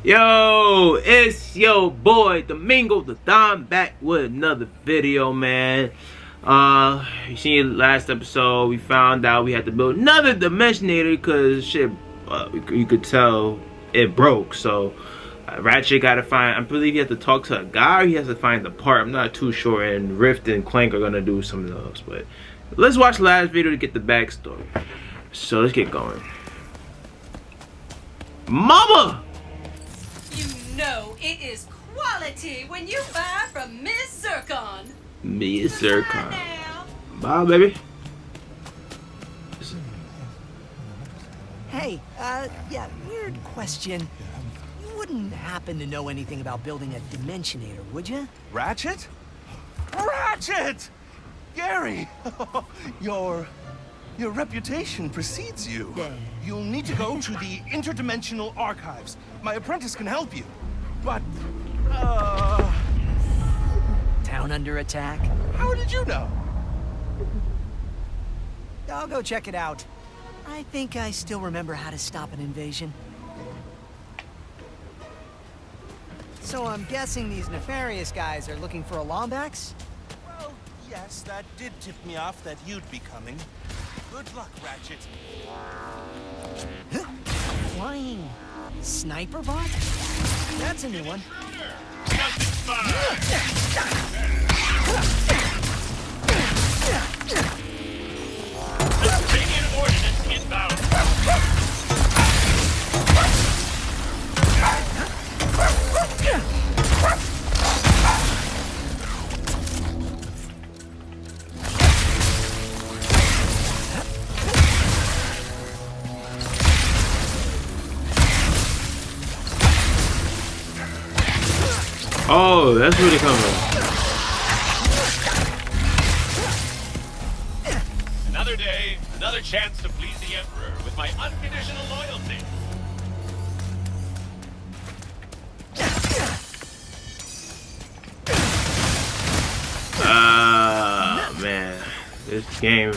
Yo, it's your boy Domingo the Don back with another video, man. You seen last episode, we found out we had to build another Dimensionator because shit, you could tell it broke. So Ratchet gotta find, I believe he has to talk to a guy or he has to find the part. I'm not too sure, and Rift and Clank are gonna do some of those. But let's watch the last video to get the backstory. So let's get going. Mama! You know it is quality when you buy from Miss Zircon. Miss Zircon. Bye, baby. Hey, yeah, weird question. You wouldn't happen to know anything about building a Dimensionator, would you? Ratchet? Ratchet! Gary! Your reputation precedes you. Yeah. You'll need to go to the interdimensional archives. My apprentice can help you. But, Town under attack? how did you know? I'll go check it out. I think I still remember how to stop an invasion. So I'm guessing these nefarious guys are looking for a Lombax? Well, yes, that did tip me off that you'd be coming. Good luck, Ratchet. Flying sniper bot? That's a new one. Oh, that's where they come from. Another day, another chance to please the Emperor with my unconditional loyalty. Man, this game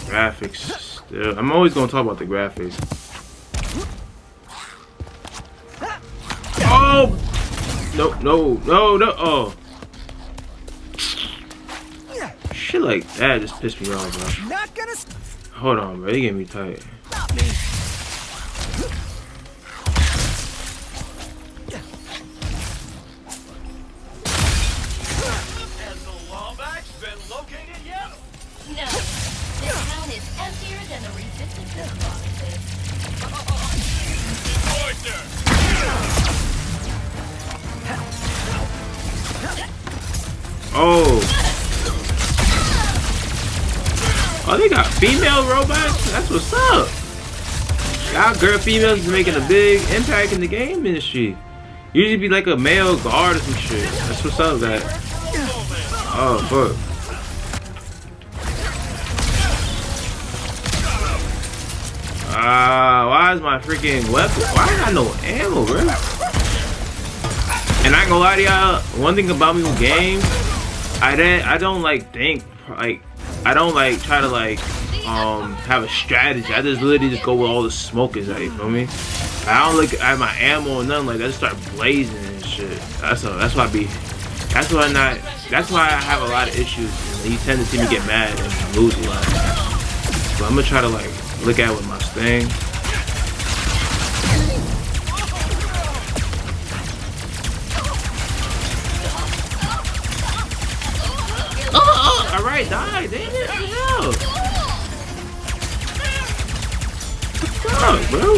graphics still. I'm always gonna talk about the graphics. Oh! No, no, no, no, oh. Shit like that just pissed me off, bro. Not gonna Hold on, bro. They get me tight. stop me. Has the Lombax been located yet? No, this town is emptier than the resistance boxes. Oyster! Oh. Oh, they got female robots? That's what's up. Y'all girl females is making a big impact in the game industry. Usually be like a male guard or some shit. That's what's up, that. Oh, fuck. Why is my freaking weapon? Why I got no ammo, bro? And I ain't gonna lie to y'all, one thing about me with games, I don't like think like I don't like try to like have a strategy. I just literally just go with all the smoke is at, you feel me? I don't look at my ammo or nothing like that. I just start blazing and shit. That's why I have a lot of issues. You tend to see me get mad and lose a lot. So I'm gonna try to like look at it with my thing. Alright, die, damn it, what the hell? What the fuck, bro?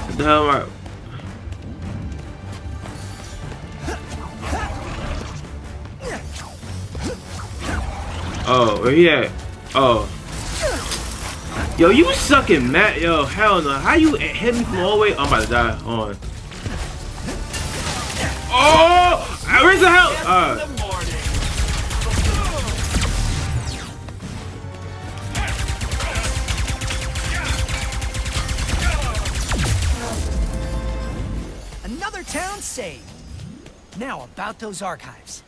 What the hell am I? Oh, where he at? Oh. Yo, you sucking Matt. Yo, hell no. How you hit me from all the way? I'm about to die. Hold on. Oh! Where's the hell? Another town saved. Now, about those archives.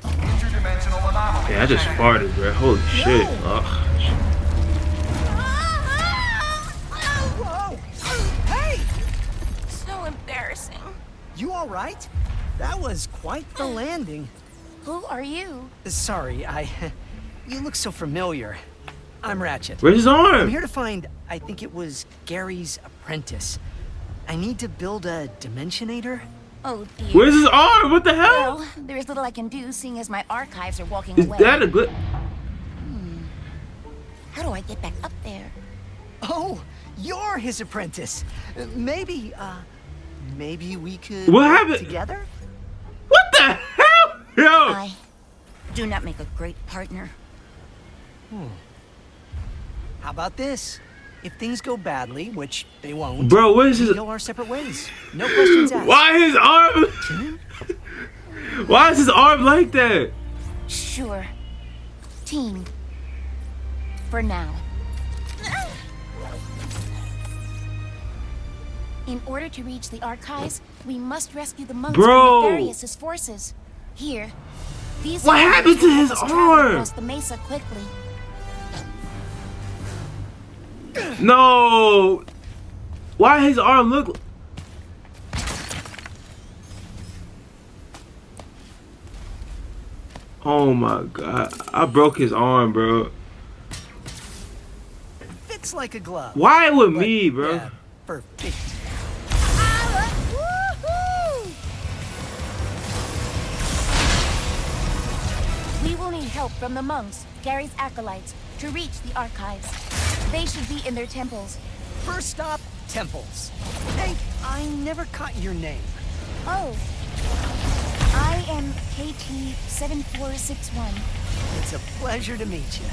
Interdimensional anomaly. Yeah, I just farted, bro. Holy shit. Ugh. Whoa! Hey! So embarrassing. You all right? That was quite the landing. Who are you? Sorry, you look so familiar. I'm Ratchet. Where's his I'm arm? here to find, I think it was Gary's apprentice. I need to build a Dimensionator. Oh dear. Where's his arm? What the hell? Well, there's little I can do, seeing as my archives are walking Is away. that a good? How do I get back up there? Oh, you're his apprentice. Maybe we could What work happened? together? What the hell? Yo. I do not make a great partner. How about this? If things go badly, which they won't, Bro, what is we his? go our separate ways. No questions asked. Why his arm? Why is his arm like that? Sure. Team. For now. In order to reach the archives, we must rescue the monks Bro. from Nefarious' forces. Here, these What warriors happened to will help his us travel arm? across the mesa quickly. No. Why his arm look? Oh my god! I broke his arm, bro. Fits like a glove. Why with But, me, bro? yeah, for 50. We will need help from the monks, Gary's acolytes, to reach the archives. They should be in their temples. First stop, temples. Hey, I never caught your name. Oh. I am KT-7461. It's a pleasure to meet you.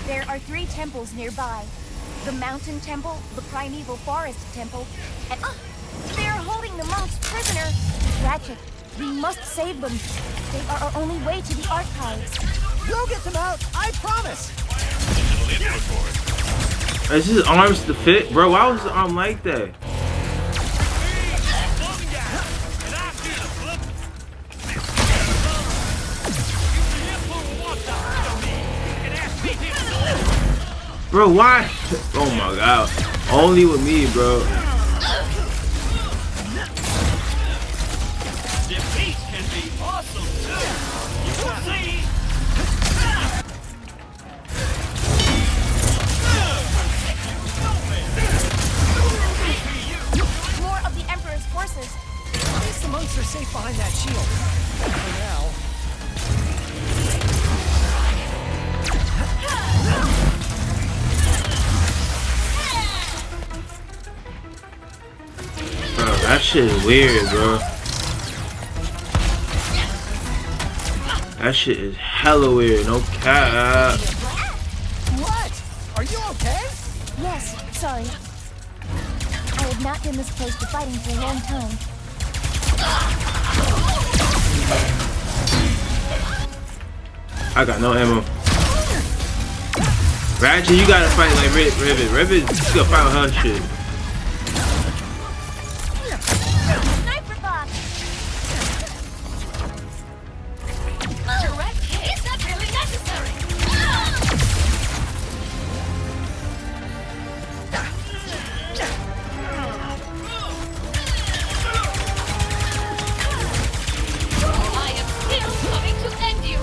There are 3 temples nearby. The Mountain Temple, the Primeval Forest Temple, and they are holding the monks prisoner. Ratchet, we must save them. They are our only way to the archives. We'll get them out, I promise. Is his arms to fit, bro? Why was his arm like that? Bro, why? Oh my god. Only with me, bro. Defeat can be awesome too. You will see. More of the Emperor's forces. At least the monks are safe behind that shield. For now. Bro, that shit is weird, bro. That shit is hella weird. No cap. What? Are you okay? Yes, sorry. I have not been this close to fighting for a long time. I got no ammo. Ratchet, you gotta fight like Rivet. Rivet, you gotta fight with her shit. Sniper box! Direct hit? It's not really necessary. I am still coming to end you.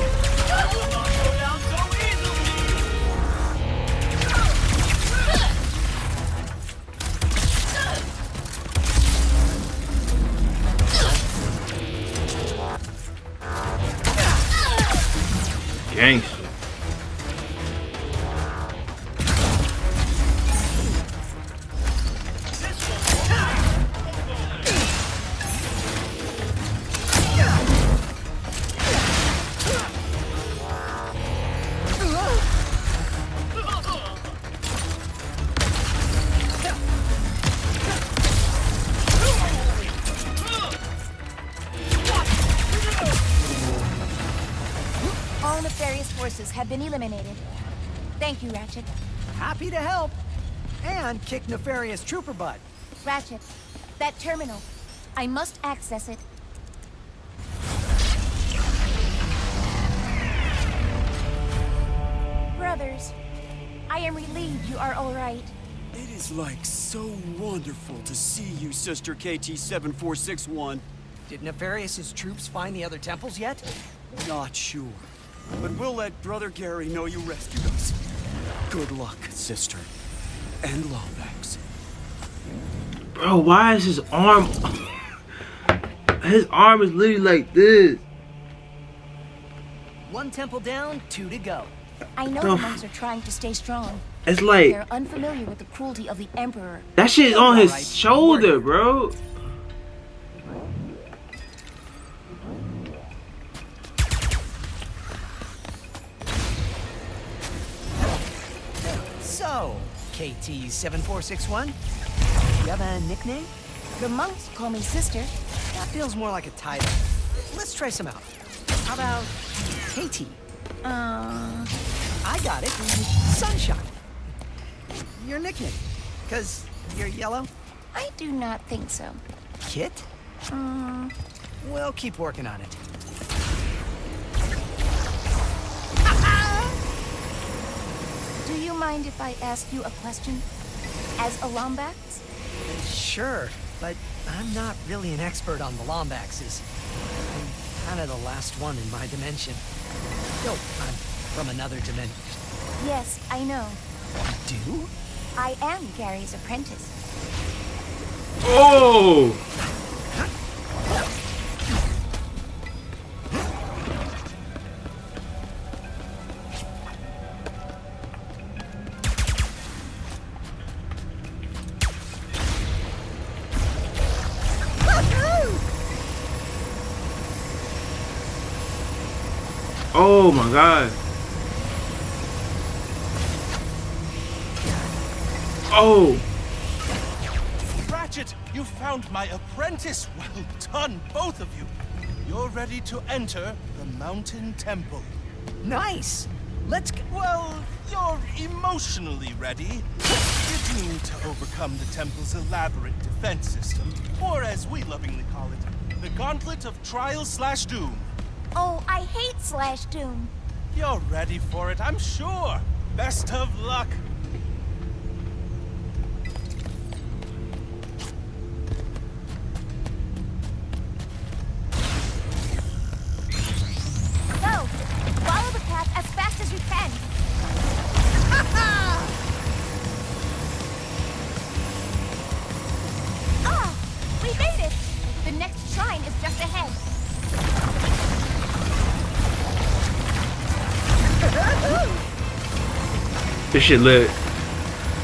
have been eliminated. Thank you, Ratchet. Happy to help. And kick nefarious trooper butt. Ratchet, that terminal. I must access it. Brothers, I am relieved you are all right. It is like so wonderful to see you, Sister KT-7461. Did Nefarious' troops find the other temples yet? Not sure, but we'll let Brother Gary know you rescued us. Good luck, sister. And Lombax. Bro, why is his arm... His arm is literally like this. One temple down, 2 to go. I know the monks are trying to stay strong. It's like... They're unfamiliar with the cruelty of the Emperor. That shit is on his shoulder, bro. So, KT-7461, you have a nickname? The monks call me sister. That feels more like a title. Let's try some out. How about KT? I got it. Sunshine. Your nickname. 'Cause you're yellow? I do not think so. Kit? We'll keep working on it. Do you mind if I ask you a question? As a Lombax? Sure, but I'm not really an expert on the Lombaxes. I'm kind of the last one in my dimension. No, I'm from another dimension. Yes, I know. Do? I am Gary's apprentice. Oh! Oh my god. Oh! Ratchet, you found my apprentice. Well done, both of you. You're ready to enter the Mountain Temple. Nice! Let's go. Well, you're emotionally ready. You need to overcome the temple's elaborate defense system, or as we lovingly call it, the Gauntlet of Trial/Doom. Oh, I hate Slash Doom. You're ready for it, I'm sure. Best of luck. Go! Follow the path as fast as you can. Ah! We made it! The next shrine is just ahead. This shit lit.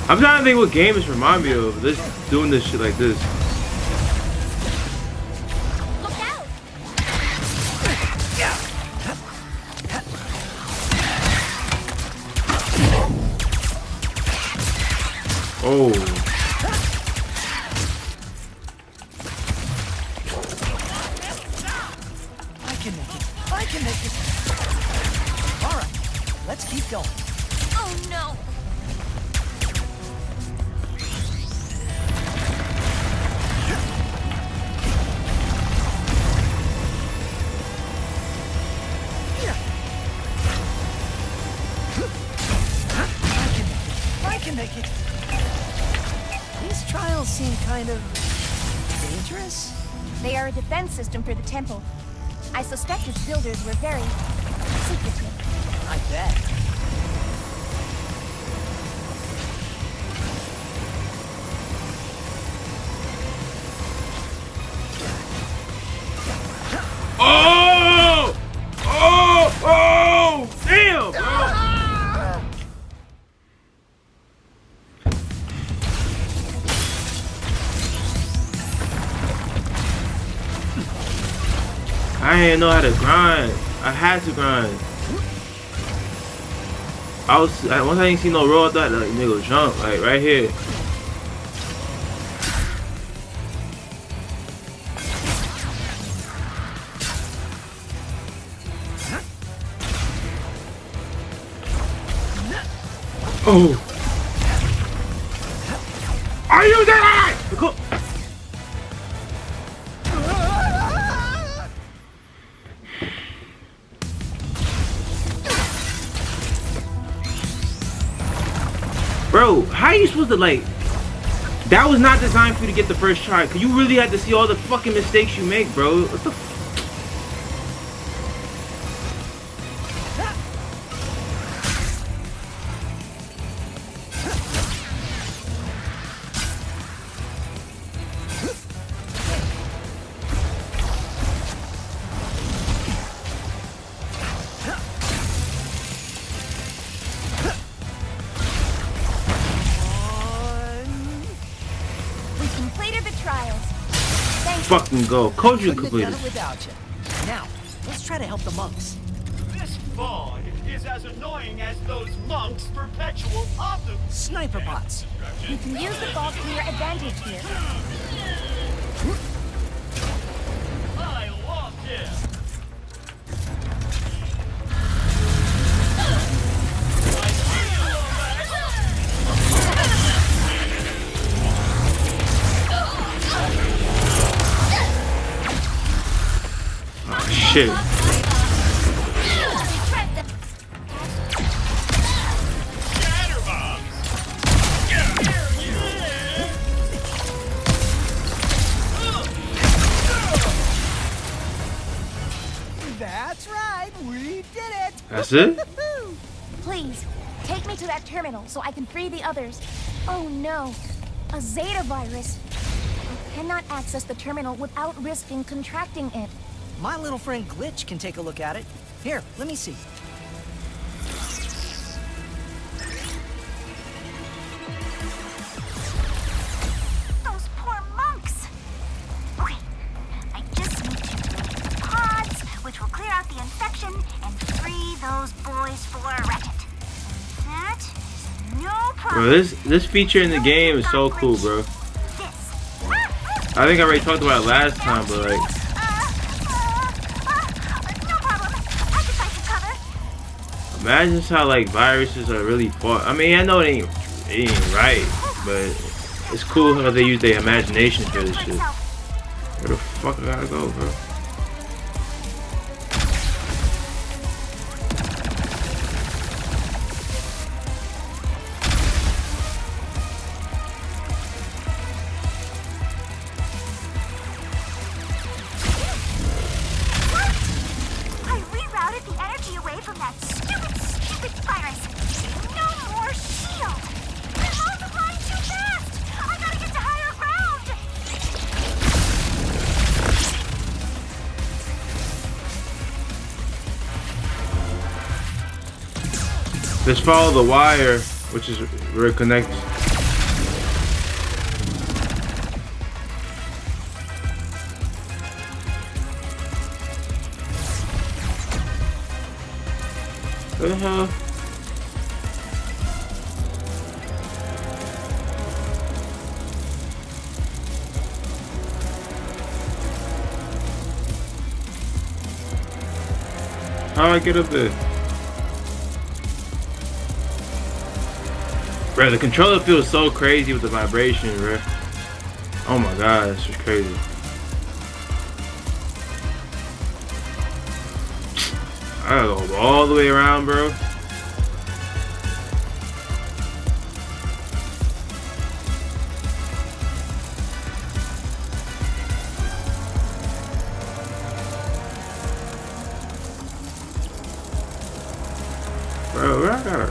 I'm trying to think what game this remind me of. This doing this shit like this. Look out! Oh. I can make it. I can make it. All right, let's keep going. Oh no! I can make it. These trials seem kind of dangerous. They are a defense system for the temple. I suspect its builders were very secretive. I bet. Oh! Oh! Oh! Damn, bro! I didn't know how to grind. I had to grind. Once I didn't see no roll, I thought like nigga jump like right here. Oh. Are you dead? Cool. Bro, how are you supposed to, like, that was not designed for you to get the first try, cause you really had to see all the fucking mistakes you make, bro. What the fucking go. Coach, you completed. Without you. Now, let's try to help the monks. This fog is as annoying as those monks' perpetual optimism. Sniper bots. We can use the fog to your advantage here. I love this. Shit. That's right, we did it. That's it? Please, take me to that terminal so I can free the others. Oh no, a Zeta virus. I cannot access the terminal without risking contracting it. My little friend Glitch can take a look at it. Here, let me see. Those poor monks. Okay, I just need to make pods, which will clear out the infection and free those boys for Ratchet. That is no problem. Bro, this feature in the game is so cool, bro. I think I already talked about it last time, but like, imagine just how like viruses are really fought. I mean, I know it ain't right, but it's cool how they use their imagination for this shit. Where the fuck I gotta go, bro? Just follow the wire, which is where it connects. What the hell? How do I get up there? Bro, the controller feels so crazy with the vibration, bro. Oh my god, it's just crazy. I gotta go all the way around, bro. Bro, where I gotta...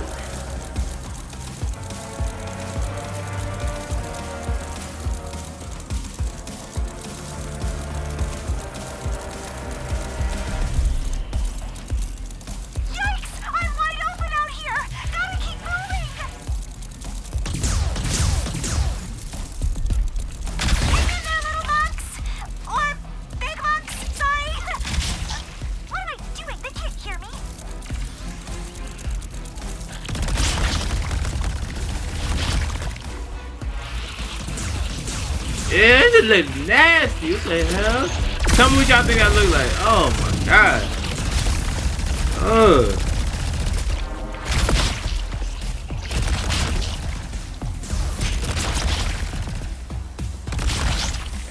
Yeah, it just looks nasty. What the hell? Tell me what y'all think I look like. Oh my god. Ugh.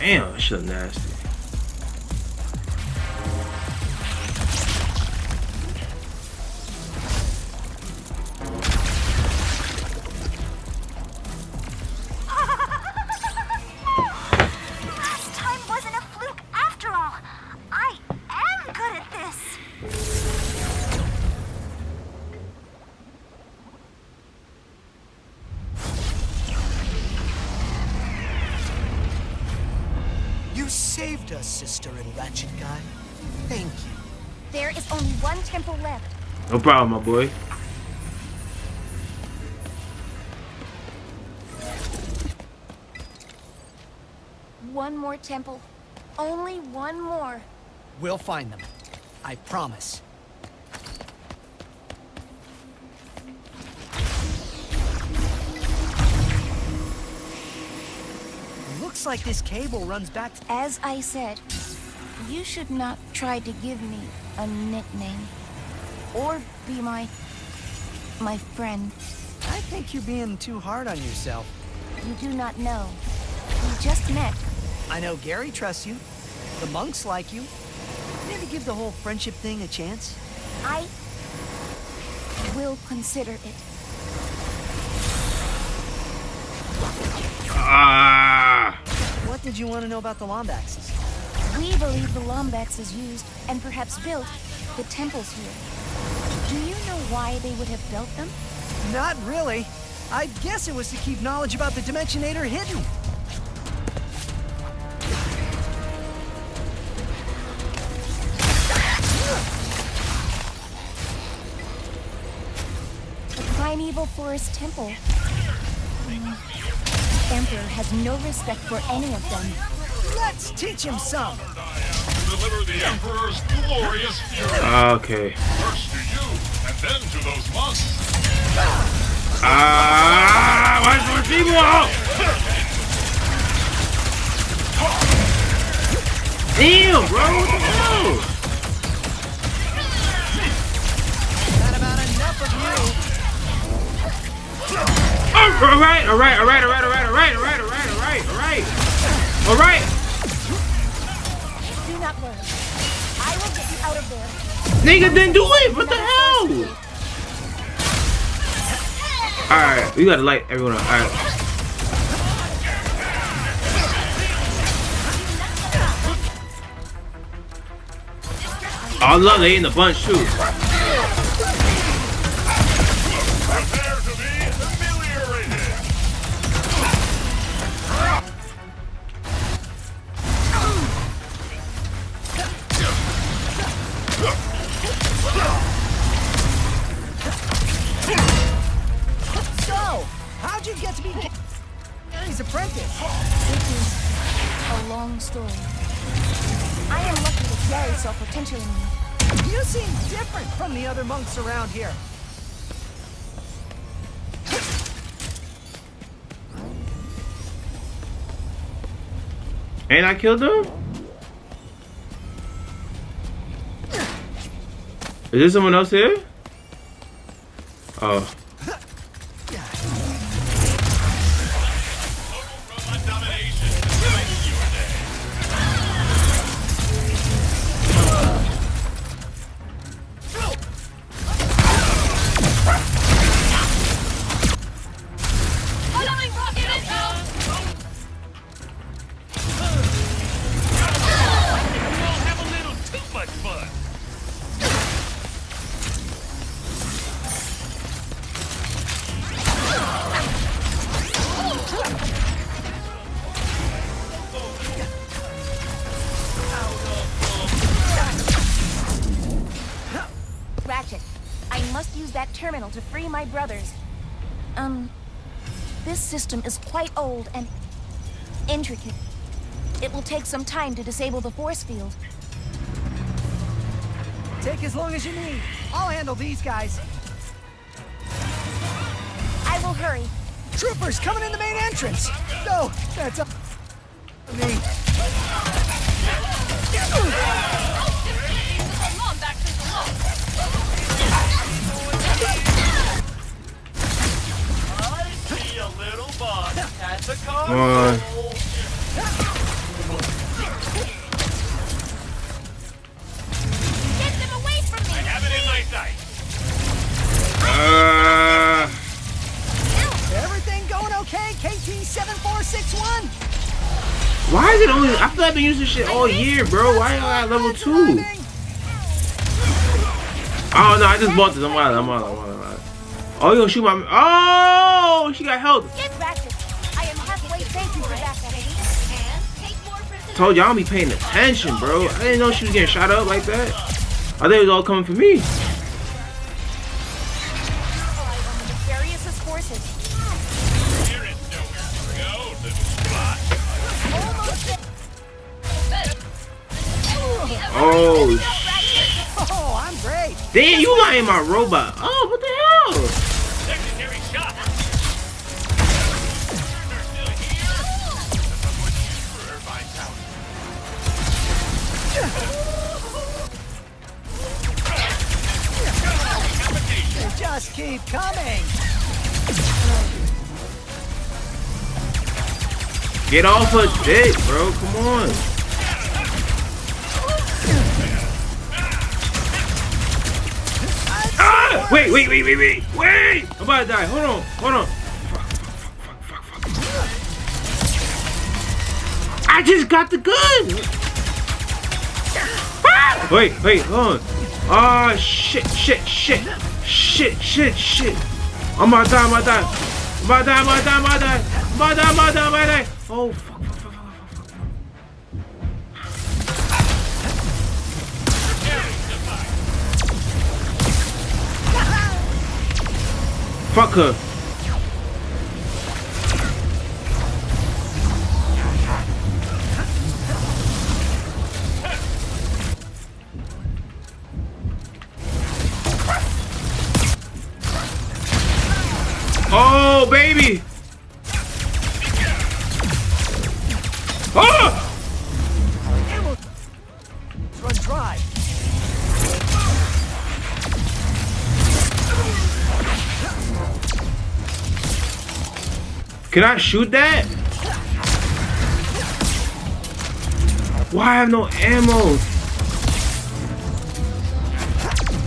Damn, that shit nasty. Last time wasn't a fluke after all. I am good at this. You saved us, Sister and Ratchet Guy. Thank you. There is only one temple left. No problem, my boy. One more temple. Only one more. We'll find them. I promise. Looks like this cable runs back. As I said, you should not try to give me a nickname. Or be my friend. I think you're being too hard on yourself. You do not know. We just met. I know Gary trusts you. The monks like you. Maybe give the whole friendship thing a chance. I will consider it. Ah! What did you want to know about the Lombaxes? We believe the Lombaxes used, and perhaps built, the temples here. Do you know why they would have built them? Not really. I guess it was to keep knowledge about the Dimensionator hidden. The primeval forest temple. Emperor has no respect for any of them. Let's teach him some. Deliver the Emperor's glorious fury. Okay. First to you, and then to those monks. Ah! Why is more people out? Damn, bro! What the hell? Not about enough of you. All right. Do not worry. I will get you out of there. Nigga, then do it. What the hell? All right, we gotta light everyone up. All right. Oh, I love they in the bunch too. Prepare to be ameliorated. So, how'd you get to be Gary's apprentice? It is a long story. I am lucky that Gary saw potential in me. You seem different from the other monks around here. Ain't I killed him? Is there someone else here? Oh. Ratchet, I must use that terminal to free my brothers. This system is quite old and intricate. It will take some time to disable the force field. Take as long as you need. I'll handle these guys. I will hurry. Troopers coming in the main entrance. No, that's up me. I see a little box at the Come on. console. 6-1? Why is it only? I feel like I've been using shit all year, bro. Why y'all at level 2? Oh no, I just bought this. I'm out. Oh, you gonna shoot my? Oh, she got health. Get Ratchet. I am halfway. Thank you for that. Told y'all I don't be paying attention, bro. I didn't know she was getting shot up like that. I think it was all coming for me. Nefarious forces. There is nowhere to go, little spot. Oh, Oh, I'm great. damn, you lying my robot. Oh, what the hell? Secondary shot. They're still here. Irvine Tower. They just keep coming. Get off her dick, bro. Come on. Ah! Wait. I'm about to die. Hold on. Fuck. I just got the gun. Ah! Wait, hold on. Ah, shit. I'm about to die. Oh, fuck. Fuck her. Oh, baby. Oh! Run dry. Can I shoot that? Why I have no ammo?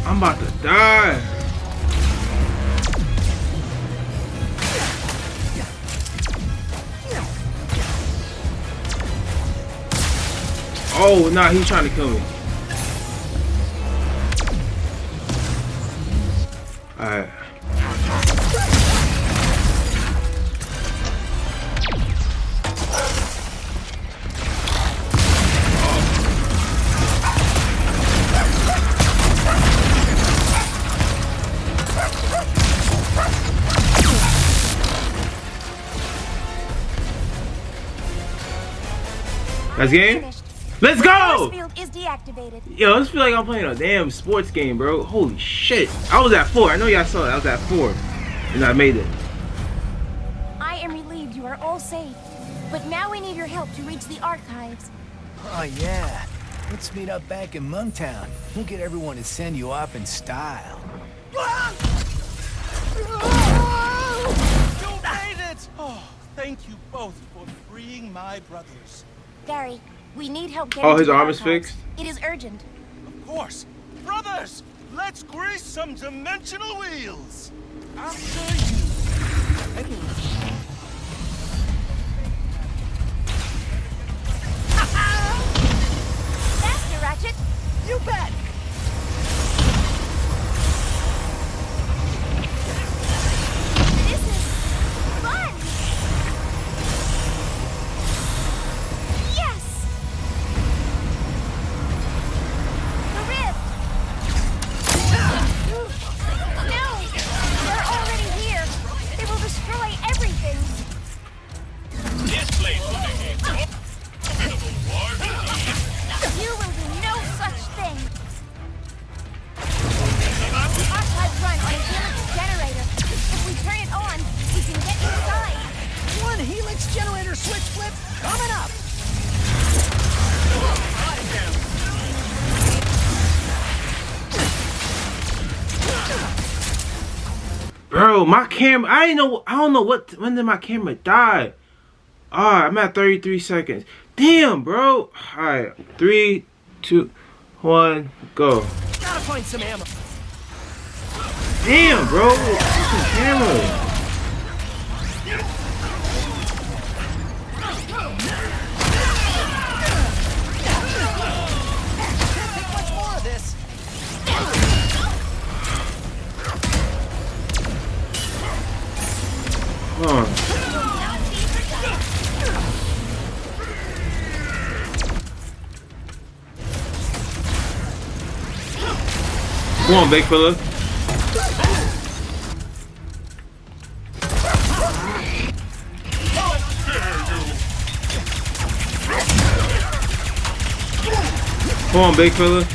I'm about to die. Oh, nah, he's trying to kill me. Alright. That's game? Finished. Let's The go! force field is deactivated. Yo, this feel like I'm playing a damn sports game, bro. Holy shit. I was at 4. I know y'all saw it. I was at 4. And I made it. I am relieved you are all safe. But now we need your help to reach the archives. Oh, yeah. Let's meet up back in Monktown. We'll get everyone to send you off in style. You made it! Oh, thank you both for freeing my brothers. Gary, we need help getting Oh, his to the arm is archives. fixed? It is urgent. Of course. Brothers, let's grease some dimensional wheels. After you. Faster, Ratchet! You bet. This is fun! Yes! The rift! No! They're already here! They will destroy everything! This place will make a formidable war indeed. You will do no such thing! Archive run on a helix generator. If we turn it on, we can get inside. One helix generator switch flip coming up. Bro, my camera, I don't know when did my camera die? Ah, I'm at 33 seconds. Damn, bro. Alright, 3, 2, 1, go. Gotta find some ammo. Damn, bro. Fucking camera. Come on. Come on, big fella. Come on, big fella.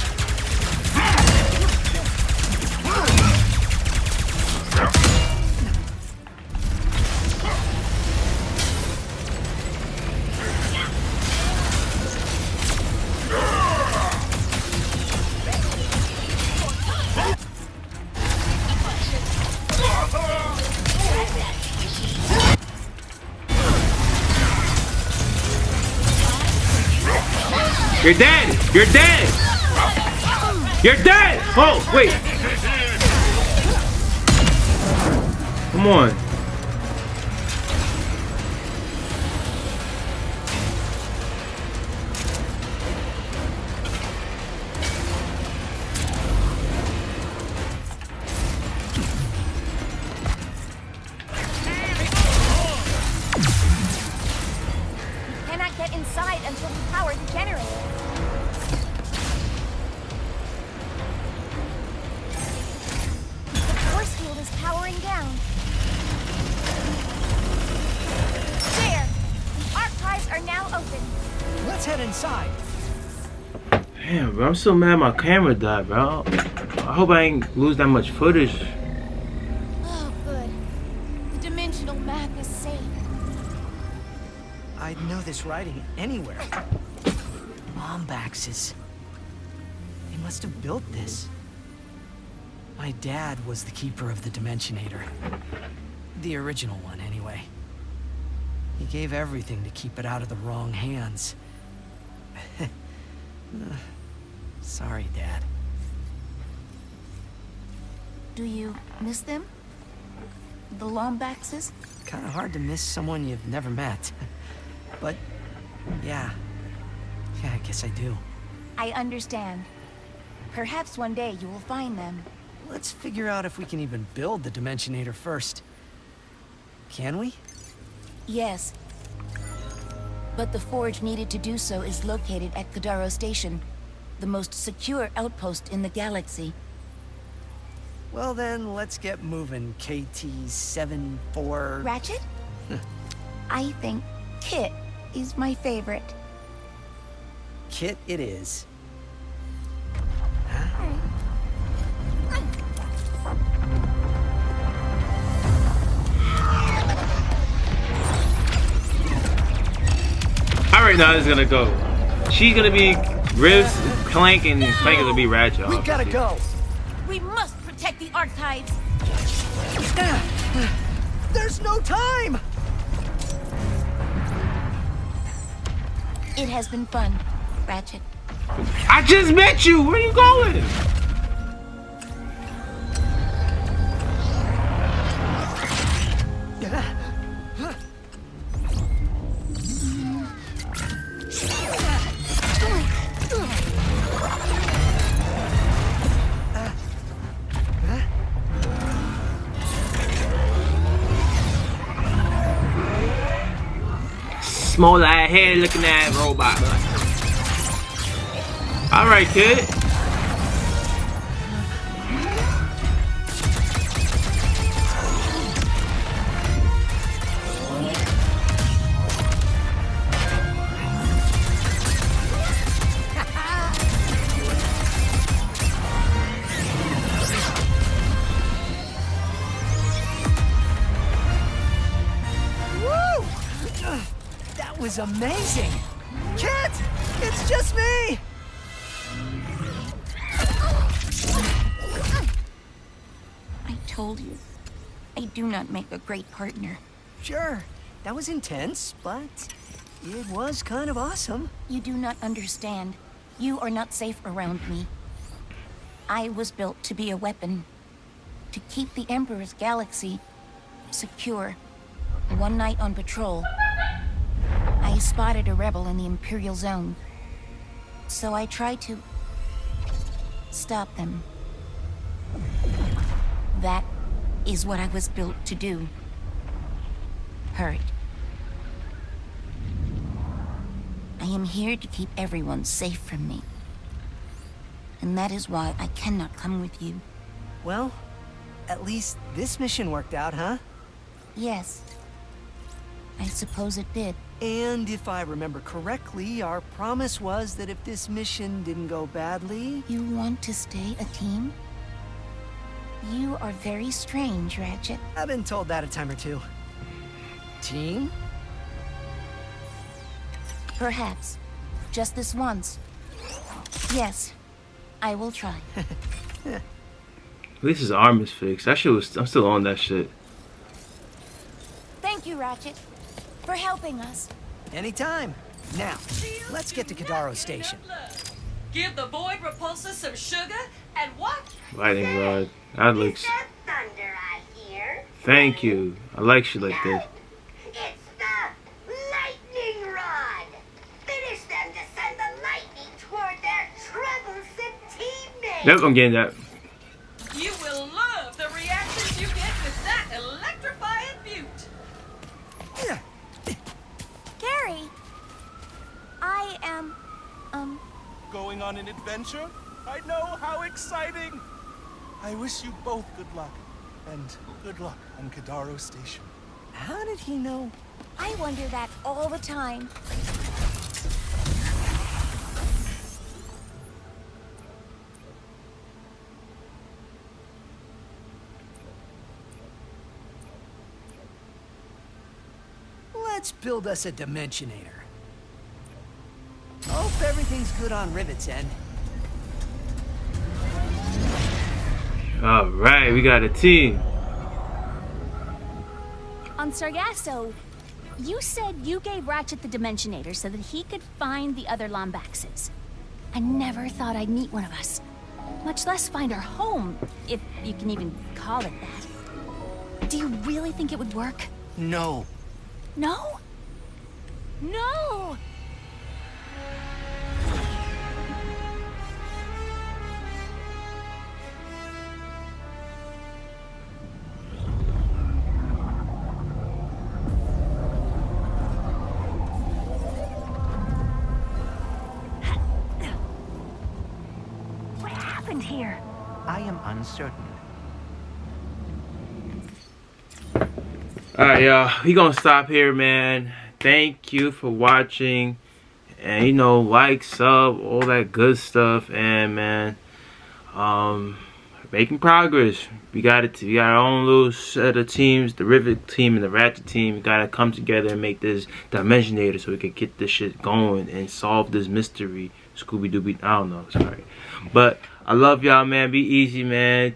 You're dead! You're dead! You're dead! Oh, wait! Come on. Cannot get inside until we power the generator. The force field is powering down. There! The archives are now open. Let's head inside. Damn, bro, I'm so mad my camera died, bro. I hope I ain't lose that much footage. Oh, good. The dimensional map is safe. I'd know this writing anywhere. Lombaxes. They must have built this. My dad was the keeper of the Dimensionator. The original one, anyway. He gave everything to keep it out of the wrong hands. Sorry, Dad. Do you miss them? The Lombaxes? Kinda hard to miss someone you've never met. But, yeah. Yeah, I guess I do. I understand. Perhaps one day you will find them. Let's figure out if we can even build the Dimensionator first. Can we? Yes. But the forge needed to do so is located at Kadaro Station, the most secure outpost in the galaxy. Well then, let's get moving, KT-74... Ratchet? I think Kit is my favorite. Kit it is. I already know how this is gonna go. She's gonna be Rivs, Clank, and Clank is gonna be Ratchet. We gotta go. We must protect the archives. There's no time! It has been fun, Ratchet. I just met you! Where you going? Small eye head looking at robot. Alright, kid. That was amazing! Kit! It's just me! I told you, I do not make a great partner. Sure, that was intense, but it was kind of awesome. You do not understand. You are not safe around me. I was built to be a weapon, to keep the Emperor's galaxy secure. One night on patrol, I spotted a rebel in the Imperial Zone. So I tried to stop them. That is what I was built to do. Hurry. I am here to keep everyone safe from me. And that is why I cannot come with you. Well, at least this mission worked out, huh? Yes. I suppose it did. And if I remember correctly, our promise was that if this mission didn't go badly... You want to stay a team? You are very strange, Ratchet. I've been told that a time or two. Team? Perhaps. Just this once. Yes. I will try. At least his arm is fixed. That shit was... I'm still on that shit. Thank you, Ratchet, for helping us. Anytime. Now, let's get to Kadaro Station. Give the void repulsor some sugar and watch. Lightning rod. That looks... Thunder, I hear. Thank you. I like shit like this. It's the lightning rod. Finish them to send the lightning toward their troublesome teammates. Yep, I'm getting that. You will love the reactions you get with that electrifying beaut. Gary! I am, Going on an adventure? I know, how exciting! I wish you both good luck. And good luck on Kadaro Station. How did he know? I wonder that all the time. Let's build us a Dimensionator. Hope everything's good on Rivet's end. Alright, we got a team. On Sargasso, you said you gave Ratchet the Dimensionator so that he could find the other Lombaxes. I never thought I'd meet one of us. Much less find our home, if you can even call it that. Do you really think it would work? No. No? No! What happened here? I am uncertain. Alright, y'all. We gonna stop here, man. Thank you for watching. And, you know, like, sub, all that good stuff. And, man, making progress. We got it. We got our own little set of teams. The Rivet team and the Ratchet team. We gotta come together and make this Dimensionator so we can get this shit going and solve this mystery. Scooby-Dooby. I don't know. Sorry. But I love y'all, man. Be easy, man.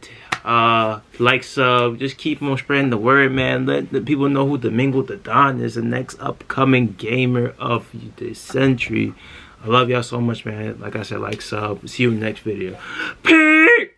Like, sub, just keep on spreading the word, man. Let the people know who Domingo the Don is, the next upcoming gamer of this century. I love y'all so much, man. Like I said, like, sub. See you in the next video. Peace!